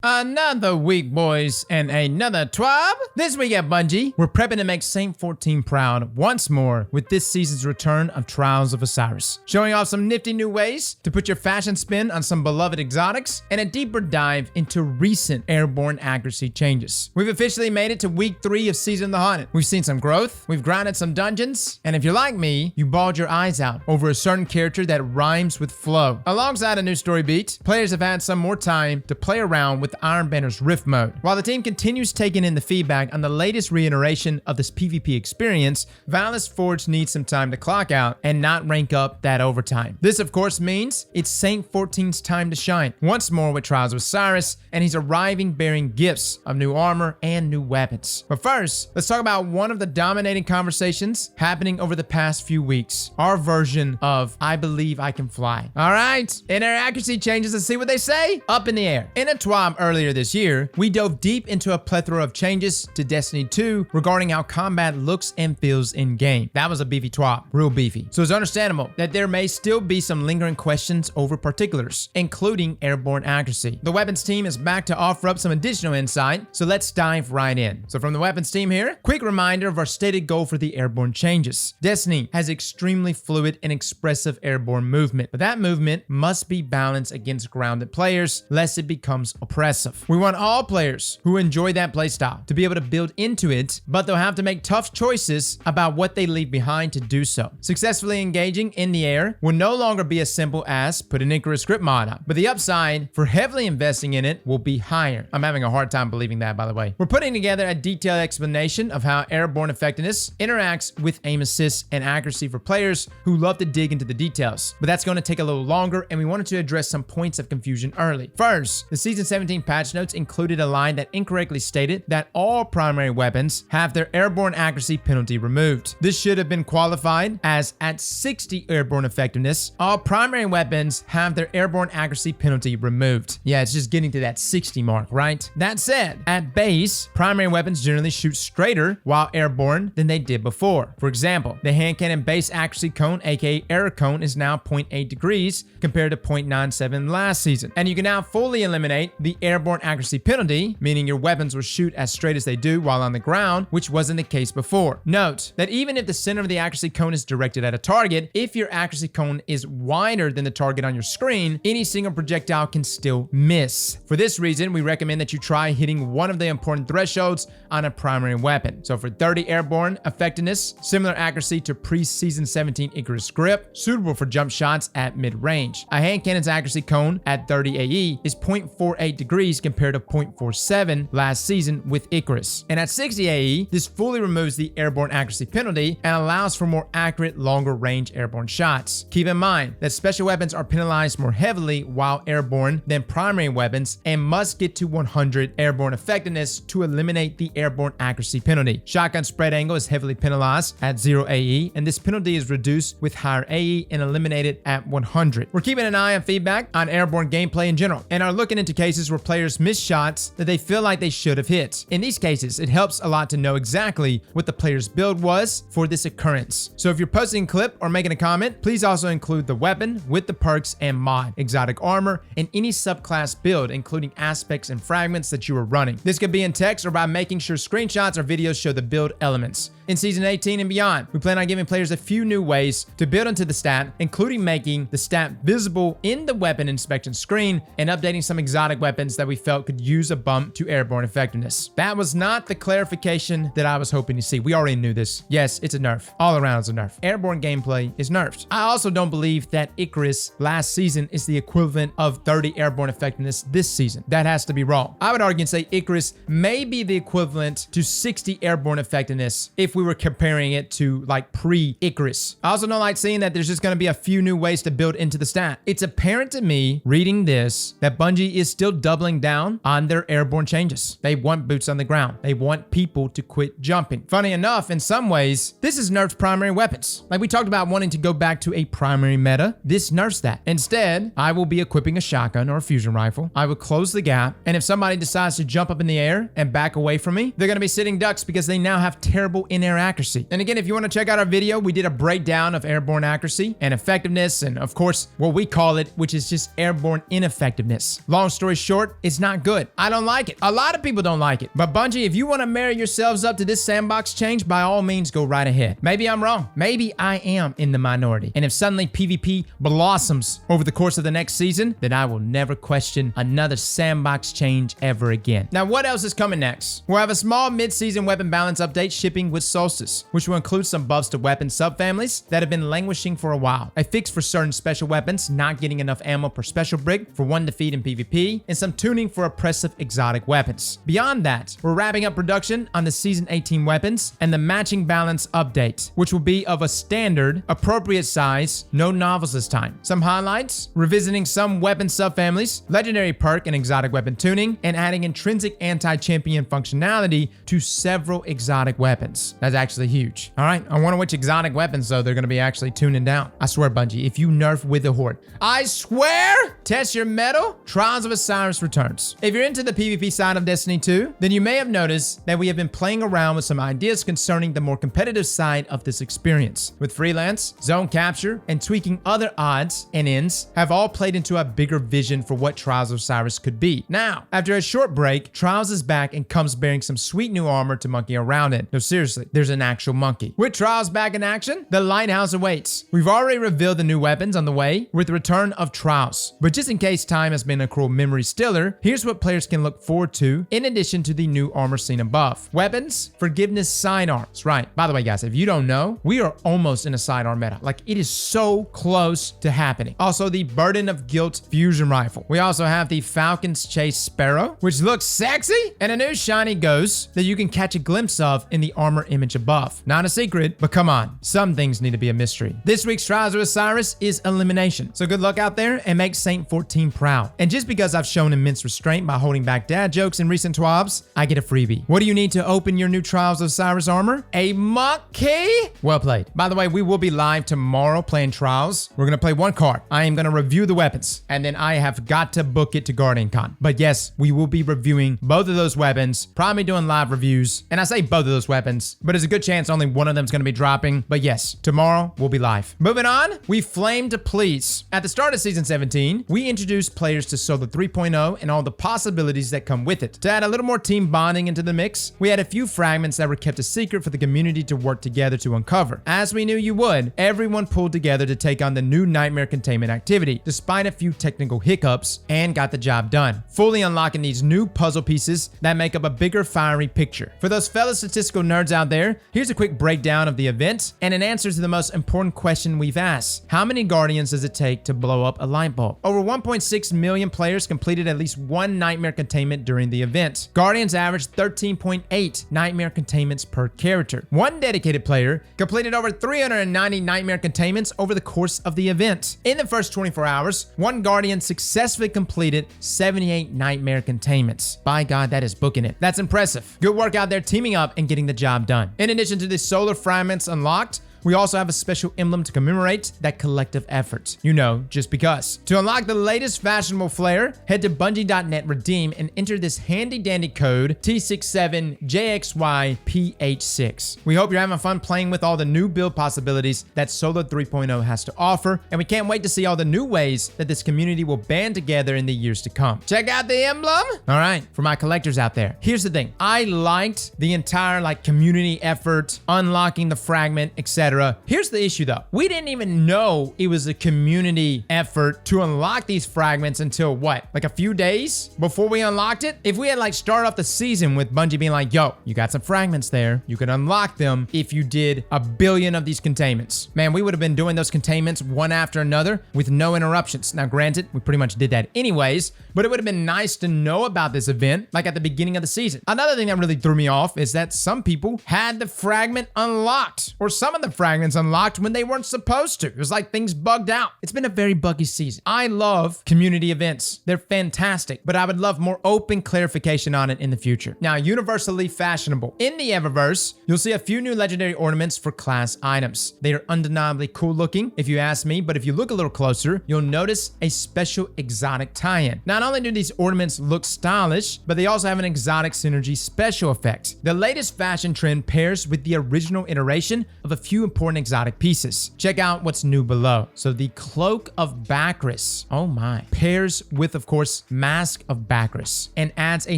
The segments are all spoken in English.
Another week, boys, and another TWAB. This week at Bungie, we're prepping to make Saint 14 proud once more with this season's return of Trials of Osiris, showing off some nifty new ways to put your fashion spin on some beloved exotics, and a deeper dive into recent airborne accuracy changes. We've officially made it to week 3 of Season of the Haunted. We've seen some growth, we've grinded some dungeons, and if you're like me, you bawled your eyes out over a certain character that rhymes with flow. Alongside a new story beat, players have had some more time to play around with Ironbanner's Rift mode. While the team continues taking in the feedback on the latest reiteration of this PvP experience, Valis Forge needs some time to clock out and not rank up that overtime. This of course means it's Saint 14's time to shine once more with Trials of Osiris, and he's arriving bearing gifts of new armor and new weapons. But first, let's talk about one of the dominating conversations happening over the past few weeks, our version of I Believe I Can Fly. Alright, in our accuracy changes, let's see what they say. Up in the air. In a TWAB earlier this year, we dove deep into a plethora of changes to Destiny 2 regarding how combat looks and feels in game. That was a beefy TWAB, real beefy. So it's understandable that there may still be some lingering questions over particulars, including airborne accuracy. The weapons team is back to offer up some additional insight, so let's dive right in. So from the weapons team here, quick reminder of our stated goal for the airborne changes. Destiny has extremely fluid and expressive airborne movement, but that movement must be balanced against grounded players lest it becomes oppressive. We want all players who enjoy that playstyle to be able to build into it, but they'll have to make tough choices about what they leave behind to do so. Successfully engaging in the air will no longer be as simple as put an Icarus script mod on, but the upside for heavily investing in it will be higher. I'm having a hard time believing that, by the way. We're putting together a detailed explanation of how Airborne Effectiveness interacts with aim assist and accuracy for players who love to dig into the details, but that's going to take a little longer, and we wanted to address some points of confusion early. First, the Season 17 patch notes included a line that incorrectly stated that all primary weapons have their airborne accuracy penalty removed. This should have been qualified as at 60 airborne effectiveness, all primary weapons have their airborne accuracy penalty removed. Yeah, it's just getting to that 60 mark, right? That said, at base, primary weapons generally shoot straighter while airborne than they did before. For example, the hand cannon base accuracy cone, aka error cone, is now 0.8 degrees compared to 0.97 last season. And you can now fully eliminate the airborne accuracy penalty, meaning your weapons will shoot as straight as they do while on the ground, which wasn't the case before. Note that even if the center of the accuracy cone is directed at a target, if your accuracy cone is wider than the target on your screen, any single projectile can still miss. For this reason, we recommend that you try hitting one of the important thresholds on a primary weapon. So for 30 airborne effectiveness, similar accuracy to pre-season 17 Icarus grip, suitable for jump shots at mid-range. A hand cannon's accuracy cone at 30 AE is 0.48 degrees compared to 0.47 last season with Icarus. And at 60 AE, this fully removes the airborne accuracy penalty and allows for more accurate, longer range airborne shots. Keep in mind that special weapons are penalized more heavily while airborne than primary weapons and must get to 100 airborne effectiveness to eliminate the airborne accuracy penalty. Shotgun spread angle is heavily penalized at 0 AE, and this penalty is reduced with higher AE and eliminated at 100. We're keeping an eye on feedback on airborne gameplay in general and are looking into cases where players miss shots that they feel like they should have hit. In these cases, it helps a lot to know exactly what the player's build was for this occurrence. So if you're posting a clip or making a comment, please also include the weapon with the perks and mod, exotic armor, and any subclass build, including aspects and fragments that you are running. This could be in text or by making sure screenshots or videos show the build elements. In Season 18 and beyond, we plan on giving players a few new ways to build into the stat, including making the stat visible in the weapon inspection screen and updating some exotic weapons that we felt could use a bump to airborne effectiveness. That was not the clarification that I was hoping to see. We already knew this. Yes, it's a nerf. All around it's a nerf. Airborne gameplay is nerfed. I also don't believe that Icarus last season is the equivalent of 30 airborne effectiveness this season. That has to be wrong. I would argue and say Icarus may be the equivalent to 60 airborne effectiveness if we were comparing it to like pre-Icarus. I also don't like seeing that there's just going to be a few new ways to build into the stat. It's apparent to me reading this that Bungie is still doubling down on their airborne changes. They want boots on the ground. They want people to quit jumping. Funny enough, in some ways, this is nerfed primary weapons. Like we talked about wanting to go back to a primary meta, this nerfs that. Instead, I will be equipping a shotgun or a fusion rifle. I will close the gap, and if somebody decides to jump up in the air and back away from me, they're going to be sitting ducks because they now have terrible in-air accuracy. And again, if you want to check out our video, we did a breakdown of airborne accuracy and effectiveness, and of course, what we call it, which is just airborne ineffectiveness. Long story short, support is not good. I don't like it. A lot of people don't like it. But Bungie, if you want to marry yourselves up to this sandbox change, by all means, go right ahead. Maybe I'm wrong. Maybe I am in the minority. And if suddenly PvP blossoms over the course of the next season, then I will never question another sandbox change ever again. Now, what else is coming next? We'll have a small mid-season weapon balance update shipping with Solstice, which will include some buffs to weapon subfamilies that have been languishing for a while, a fix for certain special weapons not getting enough ammo per special brick for one defeat in PvP, and some tuning for oppressive exotic weapons. Beyond that, we're wrapping up production on the Season 18 weapons and the matching balance update, which will be of a standard, appropriate size, no novels this time. Some highlights, revisiting some weapon subfamilies, legendary perk and exotic weapon tuning, and adding intrinsic anti-champion functionality to several exotic weapons. That's actually huge. All right, I wonder which exotic weapons, though, they're going to be actually tuning down. I swear, Bungie, if you nerf with the Horde, I swear, test your metal, Trials of Osiris returns. If you're into the PvP side of Destiny 2, then you may have noticed that we have been playing around with some ideas concerning the more competitive side of this experience. With freelance, zone capture, and tweaking other odds and ends have all played into a bigger vision for what Trials of Osiris could be. Now, after a short break, Trials is back and comes bearing some sweet new armor to monkey around it. No, seriously, there's an actual monkey. With Trials back in action, the Lighthouse awaits. We've already revealed the new weapons on the way with the return of Trials. But just in case time has been a cruel memory stiller, here's what players can look forward to in addition to the new armor seen above. Weapons, Forgiveness sidearms. Right, by the way, guys, if you don't know, we are almost in a sidearm meta. Like, it is so close to happening. Also, the Burden of Guilt fusion rifle. We also have the Falcon's Chase Sparrow, which looks sexy, and a new shiny ghost that you can catch a glimpse of in the armor image above. Not a secret, but come on, some things need to be a mystery. This week's Trials of Osiris is elimination, so good luck out there and make Saint 14 proud. And just because I've shown immense restraint by holding back dad jokes in recent TWABs, I get a freebie. What do you need to open your new Trials of Osiris armor? A monkey? Well played. By the way, we will be live tomorrow playing Trials. We're gonna play one card. I am gonna review the weapons, and then I have got to book it to Guardian Con. But yes, we will be reviewing both of those weapons, probably doing live reviews. And I say both of those weapons, but there's a good chance only one of them is gonna be dropping. But yes, tomorrow we'll be live. Moving on, we flame to please. At the start of Season 17, we introduced players to Solo 3.0 and all the possibilities that come with it. To add a little more team bonding into the mix, we had a few fragments that were kept a secret for the community to work together to uncover. As we knew you would, everyone pulled together to take on the new Nightmare Containment activity, despite a few technical hiccups, and got the job done, fully unlocking these new puzzle pieces that make up a bigger fiery picture. For those fellow statistical nerds out there, here's a quick breakdown of the event and an answer to the most important question we've asked. How many Guardians does it take to blow up a light bulb? Over 1.6 million players completed at least one Nightmare Containment during the event. Guardians averaged 13.8 Nightmare Containments per character. One dedicated player completed over 390 Nightmare Containments over the course of the event. In the first 24 hours, one Guardian successfully completed 78 Nightmare Containments. By God, that is booking it. That's impressive. Good work out there teaming up and getting the job done. In addition to the solar fragments unlocked, we also have a special emblem to commemorate that collective effort. You know, just because. To unlock the latest fashionable flair, head to Bungie.net, redeem, and enter this handy-dandy code T67JXYPH6. We hope you're having fun playing with all the new build possibilities that Solo 3.0 has to offer, and we can't wait to see all the new ways that this community will band together in the years to come. Check out the emblem! All right, for my collectors out there, here's the thing. I liked the entire community effort, unlocking the fragment, etc. Here's the issue though. We didn't even know it was a community effort to unlock these fragments until what? Like a few days before we unlocked it? If we had started off the season with Bungie being like, yo, you got some fragments there. You could unlock them if you did 1 billion of these containments. Man, we would have been doing those containments one after another with no interruptions. Now granted, we pretty much did that anyways, but it would have been nice to know about this event at the beginning of the season. Another thing that really threw me off is that some people had the fragment unlocked, or some of the fragments unlocked when they weren't supposed to. It was like things bugged out. It's been a very buggy season. I love community events. They're fantastic, but I would love more open clarification on it in the future. Now, universally fashionable. In the Eververse, you'll see a few new legendary ornaments for class items. They are undeniably cool looking, if you ask me, but if you look a little closer, you'll notice a special exotic tie-in. Not only do these ornaments look stylish, but they also have an exotic synergy special effect. The latest fashion trend pairs with the original iteration of a few important exotic pieces. Check out what's new below. So the Cloak of Bacchus, oh my, pairs with, of course, Mask of Bacchus and adds a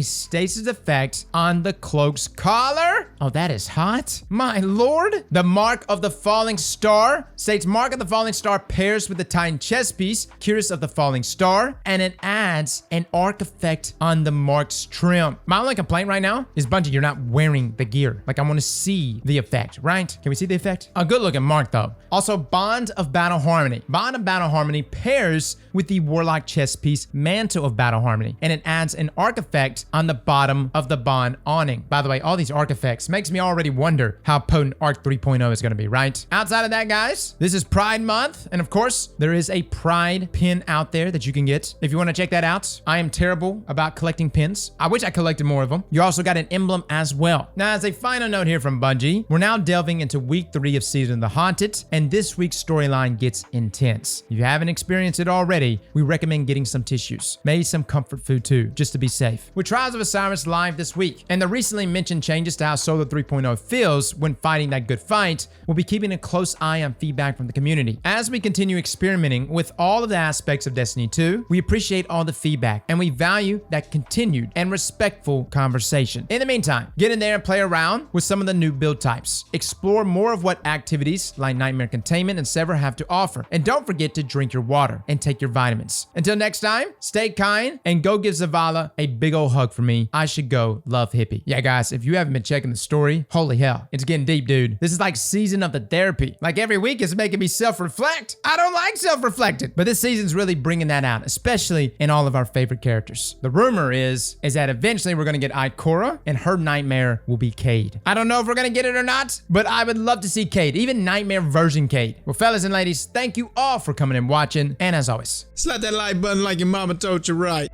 stasis effect on the cloak's collar. Oh, that is hot. My lord. The Mark of the Falling Star states Mark of the Falling Star pairs with the Titan chest piece, Curious of the Falling Star, and it adds an arc effect on the Mark's trim. My only complaint right now is, Bungie, you're not wearing the gear. Like, I want to see the effect, right? Can we see the effect? A good looking Mark though. Also, Bond of Battle Harmony. Bond of Battle Harmony pairs with the Warlock chest piece, Mantle of Battle Harmony, and it adds an arc effect on the bottom of the Bond awning. By the way, all these arc effects makes me already wonder how potent Arc 3.0 is going to be, right? Outside of that, guys, this is Pride Month, and of course, there is a Pride pin out there that you can get. If you want to check that out, I am terrible about collecting pins. I wish I collected more of them. You also got an emblem as well. Now, as a final note here from Bungie, we're now delving into week 3 of Season of the Haunted, and this week's storyline gets intense. If you haven't experienced it already, we recommend getting some tissues, maybe some comfort food too, just to be safe. With Trials of Osiris live this week, and the recently mentioned changes to how Solo 3.0 feels when fighting that good fight, we'll be keeping a close eye on feedback from the community. As we continue experimenting with all of the aspects of Destiny 2, we appreciate all the feedback, and we value that continued and respectful conversation. In the meantime, get in there and play around with some of the new build types. Explore more of what activities like Nightmare Containment and Sever have to offer, and don't forget to drink your water and take your vitamins. Until next time, stay kind and go give Zavala a big old hug for me. I should go love Hippie. Yeah, guys, if you haven't been checking the story, holy hell, it's getting deep, dude. This is like season of the therapy. Like every week it's making me self-reflect. I don't like self-reflecting, but this season's really bringing that out, especially in all of our favorite characters. The rumor is that eventually we're gonna get Ikora and her nightmare will be Cade. I don't know if we're gonna get it or not, but I would love to see Cade, even nightmare version Cade. Well, fellas and ladies, thank you all for coming and watching, and as always, Slap that like button like your mama told you right.